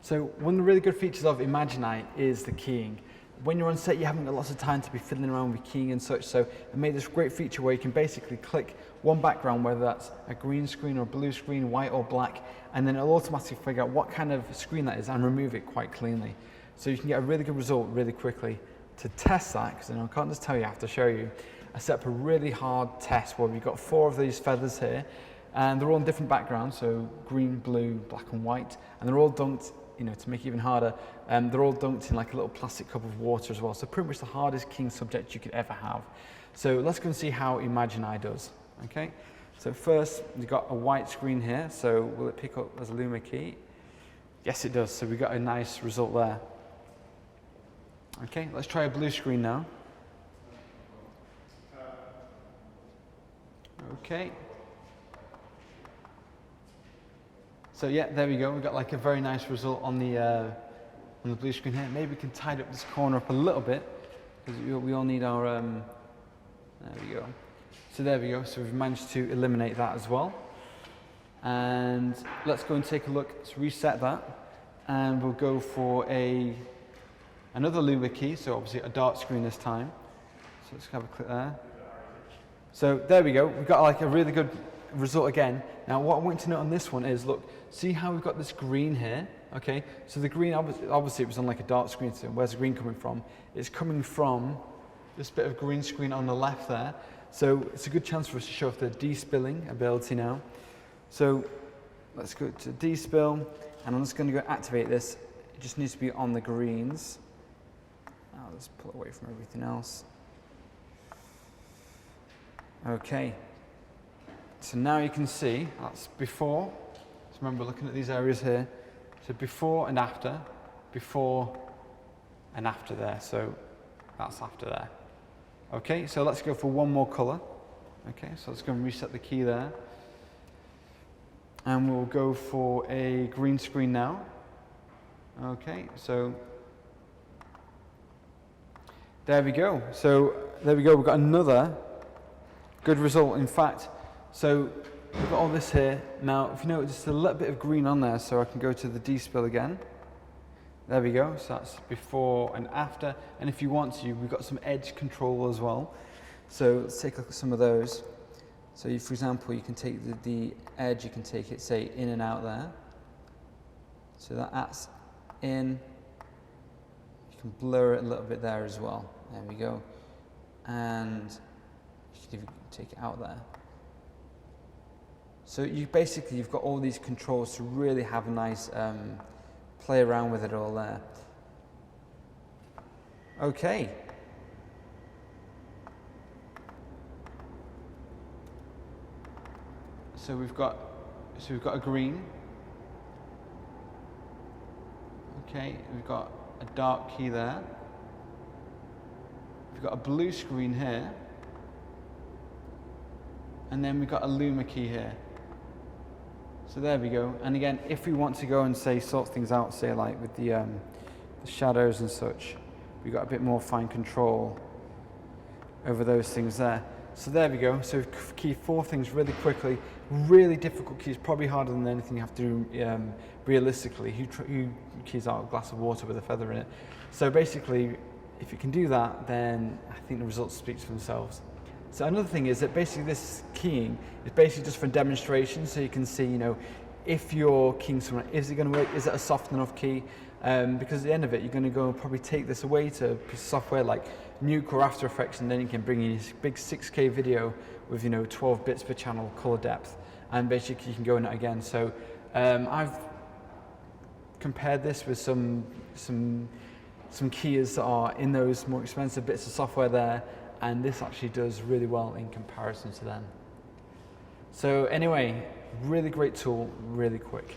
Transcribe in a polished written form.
So one of the really good features of Imagineye is the keying. When you're on set, you haven't got lots of time to be fiddling around with keying and such, so I made this great feature where you can basically click one background, whether that's a green screen or a blue screen, white or black, and then it'll automatically figure out what kind of screen that is and remove it quite cleanly. So you can get a really good result really quickly. To test that, because I can't just tell you, I have to show you, I set up a really hard test where we've got 4 of these feathers here, and they're all in different backgrounds, so green, blue, black and white, and they're all dunked, to make it even harder, they're all dunked in like a little plastic cup of water as well, so pretty much the hardest keying subject you could ever have. So let's go and see how Imagineye does, okay? So first, we've got a white screen here, so will it pick up as a Luma key? Yes, it does, so we got a nice result there. Okay, let's try a blue screen now. Okay. So yeah, there we go. We've got like a very nice result on the blue screen here. Maybe we can tidy up this corner up a little bit because we all need our. There we go. So there we go. So we've managed to eliminate that as well. And let's go and take a look. Let's reset that, and we'll go for another Luma key. So obviously a dark screen this time. So let's have a click there. So there we go. We've got like a really good result again. Now what I want you to note on this one is, look, see how we've got this green here, okay? So the green, obviously it was on like a dark screen, so where's the green coming from? It's coming from this bit of green screen on the left there. So it's a good chance for us to show off the despilling ability now. So let's go to despill, and I'm just going to go activate this. It just needs to be on the greens. Now let's pull away from everything else. Okay. So now you can see that's before. So remember, looking at these areas here. So before and after there. So that's after there. Okay, so let's go for one more color. Okay, so let's go and reset the key there. And we'll go for a green screen now. Okay, so there we go. So there we go, we've got another good result. In fact, so we've got all this here. Now, if you notice, just a little bit of green on there, so I can go to the despill again. There we go, so that's before and after. And if you want to, we've got some edge control as well. So let's take a look at some of those. So for example, you can take the edge, you can take it, say, in and out there. So that's in. You can blur it a little bit there as well. There we go. And you can even take it out there. So you've got all these controls to really have a nice play around with it all there. Okay. So we've got a green. Okay, we've got a dark key there. We've got a blue screen here. And then we've got a Luma key here. So there we go. And again, if we want to go and say sort things out, say like with the shadows and such, we've got a bit more fine control over those things there. So there we go. So we've keyed 4 things really quickly. Really difficult keys, probably harder than anything you have to do realistically. Who keys out a glass of water with a feather in it? So basically, if you can do that, then I think the results speak for themselves. So another thing is that basically this keying is basically just for demonstration, so you can see, if you're keying something, is it going to work? Is it a soft enough key? Because at the end of it, you're going to go and probably take this away to a piece of software like Nuke or After Effects, and then you can bring in this big 6K video with 12 bits per channel color depth, and basically you can go in it again. So I've compared this with some keys that are in those more expensive bits of software there, and this actually does really well in comparison to them. So anyway, really great tool, really quick.